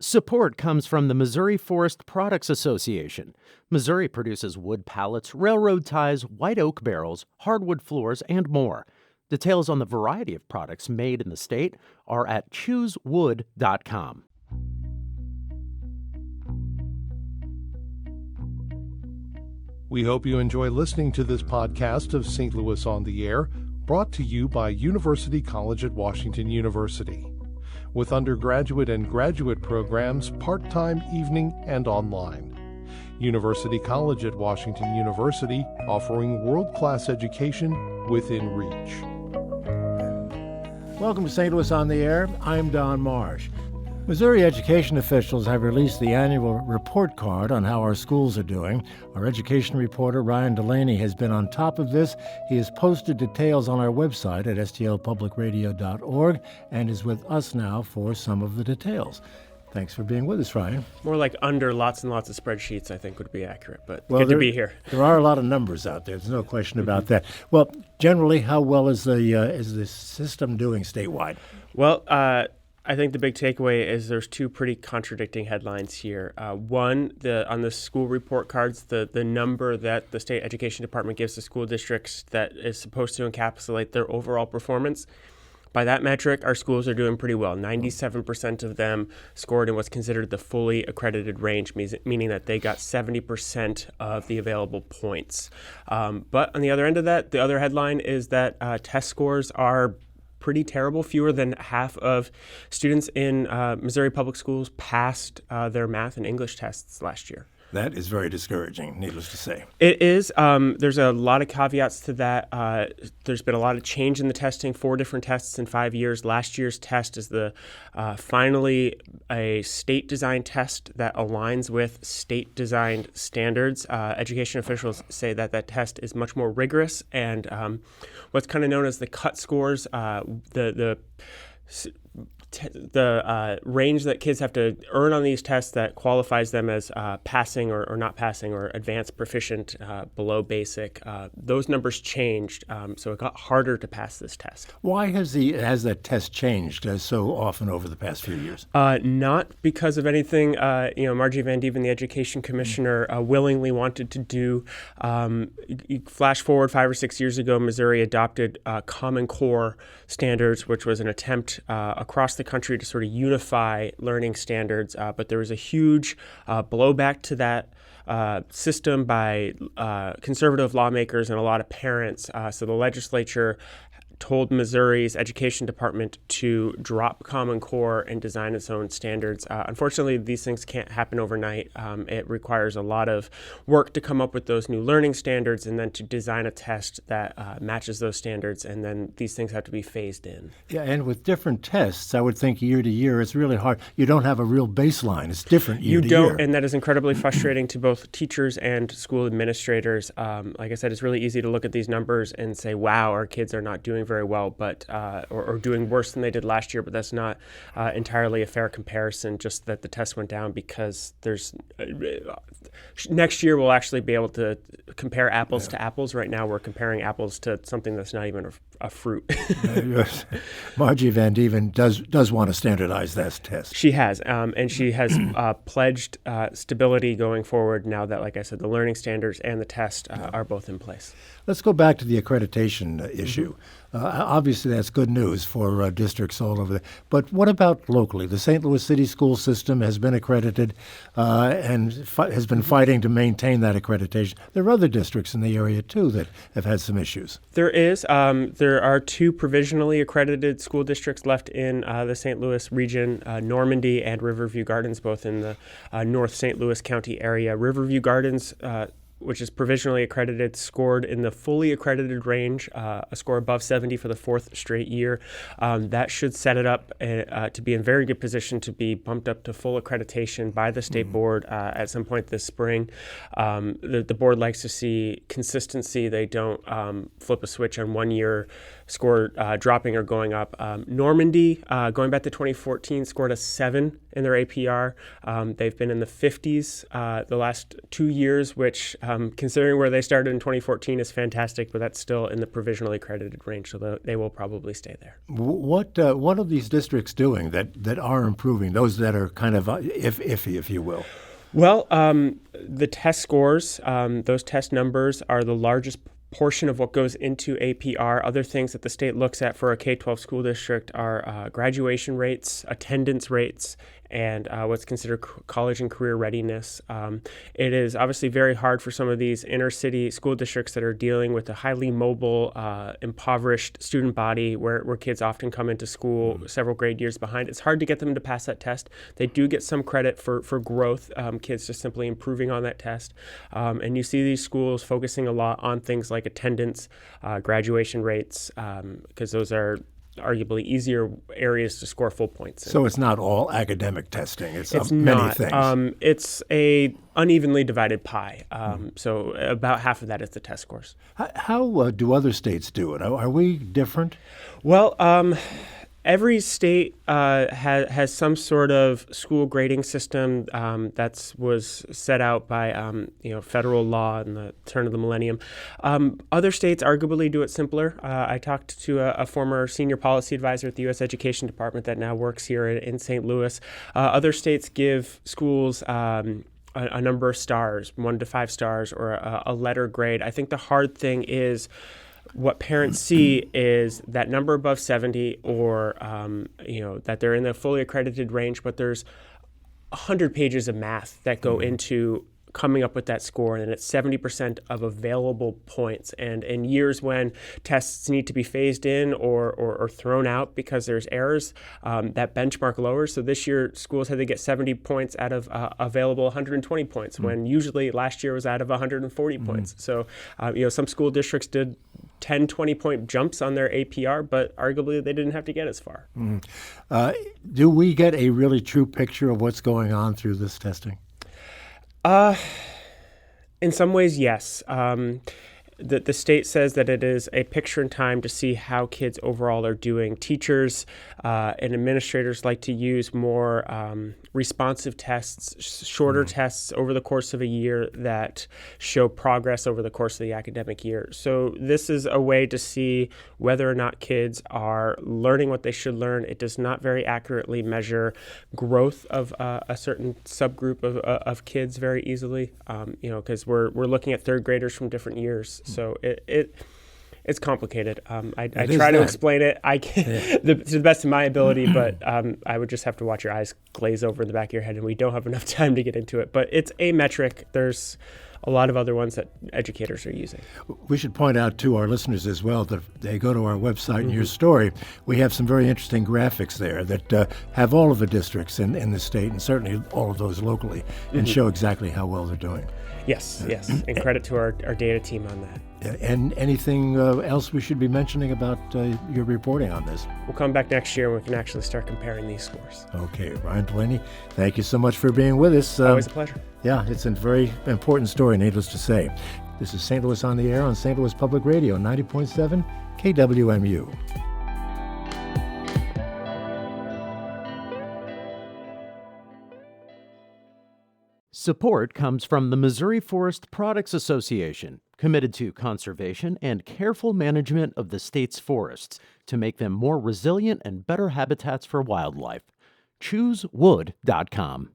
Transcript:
Support comes from the Missouri Forest Products Association. Missouri produces wood pallets, railroad ties, white oak barrels, hardwood floors, and more. Details on the variety of products made in the state are at choosewood.com. We hope you enjoy listening to this podcast of St. Louis on the Air, brought to you by University College at Washington University, with undergraduate and graduate programs part-time, evening, and online. University College at Washington University, offering world-class education within reach. Welcome to St. Louis on the Air. I'm Don Marsh. Missouri education officials have released the annual report card on how our schools are doing. Our education reporter, Ryan Delaney, has been on top of this. He has posted details on our website at stlpublicradio.org and is with us now for some of the details. Thanks for being with us, Ryan. More like under lots and lots of spreadsheets, I think, would be accurate, but good to be here. There are a lot of numbers out there. There's no question about that. Well, generally, how well is the system doing statewide? Well, I think the big takeaway is there's two pretty contradicting headlines here. One, on the school report cards, the number that the state education department gives to school districts that is supposed to encapsulate their overall performance. By that metric, our schools are doing pretty well. 97% of them scored in what's considered the fully accredited range, meaning that they got 70% of the available points. But on the other end of that, the other headline is that test scores are pretty terrible. Fewer than half of students in Missouri public schools passed their math and English tests last year. That is very discouraging, needless to say. It is. There's a lot of caveats to that. There's been a lot of change in the testing, 4 different tests in 5 years. Last year's test is finally a state-designed test that aligns with state-designed standards. Education officials say that test is much more rigorous, and what's kind of known as the cut scores, the range that kids have to earn on these tests that qualifies them as passing or not passing or advanced proficient below basic, those numbers changed, so it got harder to pass this test. Why has that test changed so often over the past few years? Not because of anything Margie Van Dieven, the education commissioner, willingly wanted to do. Flash forward 5 or 6 years ago, Missouri adopted Common Core standards, which was an attempt across the country to sort of unify learning standards, but there was a huge blowback to that system by conservative lawmakers and a lot of parents. So the legislature told Missouri's education department to drop Common Core and design its own standards. Unfortunately, these things can't happen overnight. It requires a lot of work to come up with those new learning standards and then to design a test that matches those standards, and then these things have to be phased in. Yeah, and with different tests, I would think year to year, it's really hard. You don't have a real baseline. It's different year to year. You don't, and that is incredibly frustrating to both teachers and school administrators. Like I said, it's really easy to look at these numbers and say, wow, our kids are not doing very well, but or doing worse than they did last year, but that's not entirely a fair comparison, just that the test went down because there's next year we'll actually be able to compare apples to apples. Right now we're comparing apples to something that's not even a fruit. Margie Van Dieven does want to standardize that test. She has, and she has pledged stability going forward now that, like I said, the learning standards and the test are both in place. Let's go back to the accreditation issue. Obviously, that's good news for districts all over there. But what about locally? The St. Louis City school system has been accredited and has been fighting to maintain that accreditation. There are other districts in the area, too, that have had some issues. There is. There are 2 provisionally accredited school districts left in the St. Louis region, Normandy and Riverview Gardens, both in the North St. Louis County area. Riverview Gardens, which is provisionally accredited, scored in the fully accredited range, a score above 70 for the 4th straight year. That should set it up to be in very good position to be bumped up to full accreditation by the state board at some point this spring. The board likes to see consistency. They don't flip a switch on one year score dropping or going up. Normandy, going back to 2014, scored a 7 in their APR. They've been in the 50s the last 2 years, which, considering where they started in 2014, is fantastic, but that's still in the provisionally accredited range, so they will probably stay there. What are these districts doing that are improving, those that are kind of iffy, if you will? Well, the test scores, those test numbers are the largest portion of what goes into APR. Other things that the state looks at for a K-12 school district are graduation rates, attendance rates, and what's considered college and career readiness. It is obviously very hard for some of these inner city school districts that are dealing with a highly mobile, impoverished student body where kids often come into school several grade years behind. It's hard to get them to pass that test. They do get some credit for growth, kids just simply improving on that test. And you see these schools focusing a lot on things like attendance, graduation rates, because those are arguably easier areas to score full points in. So it's not all academic testing. It's many not. Things. It's a unevenly divided pie. So about half of that is the test scores. How do other states do it? Are we different? Well, every state has some sort of school grading system that was set out by federal law in the turn of the millennium. Other states arguably do it simpler. I talked to a former senior policy advisor at the U.S. Education Department that now works here in St. Louis. Other states give schools a number of stars, 1 to 5 stars, or a letter grade. I think the hard thing is what parents see is that number above 70 or, that they're in the fully accredited range, but there's 100 pages of math that go into coming up with that score, and it's 70% of available points. And in years when tests need to be phased in or thrown out because there's errors, that benchmark lowers. So this year, schools had to get 70 points out of available 120 points, when usually last year was out of 140 points. So, some school districts did 10, 20-point jumps on their APR, but arguably they didn't have to get as far. Do we get a really true picture of what's going on through this testing? In some ways, yes. The state says that it is a picture in time to see how kids overall are doing. Teachers and administrators like to use more responsive tests, shorter tests over the course of a year that show progress over the course of the academic year. So this is a way to see whether or not kids are learning what they should learn. It does not very accurately measure growth of a certain subgroup of kids very easily, because we're looking at third graders from different years. So it's complicated. I try to explain it. I can to the best of my ability, but I would just have to watch your eyes glaze over in the back of your head, and we don't have enough time to get into it. But it's a metric. There's a lot of other ones that educators are using. We should point out to our listeners as well that if they go to our website and your story, we have some very interesting graphics there that have all of the districts in the state, and certainly all of those locally, and show exactly how well they're doing. Yes. And credit to our data team on that. And anything else we should be mentioning about your reporting on this? We'll come back next year and we can actually start comparing these scores. Okay, Ryan Delaney, thank you so much for being with us. Always a pleasure. Yeah, it's a very important story, needless to say. This is St. Louis on the Air on St. Louis Public Radio, 90.7 KWMU. Support comes from the Missouri Forest Products Association, committed to conservation and careful management of the state's forests to make them more resilient and better habitats for wildlife. ChooseWood.com.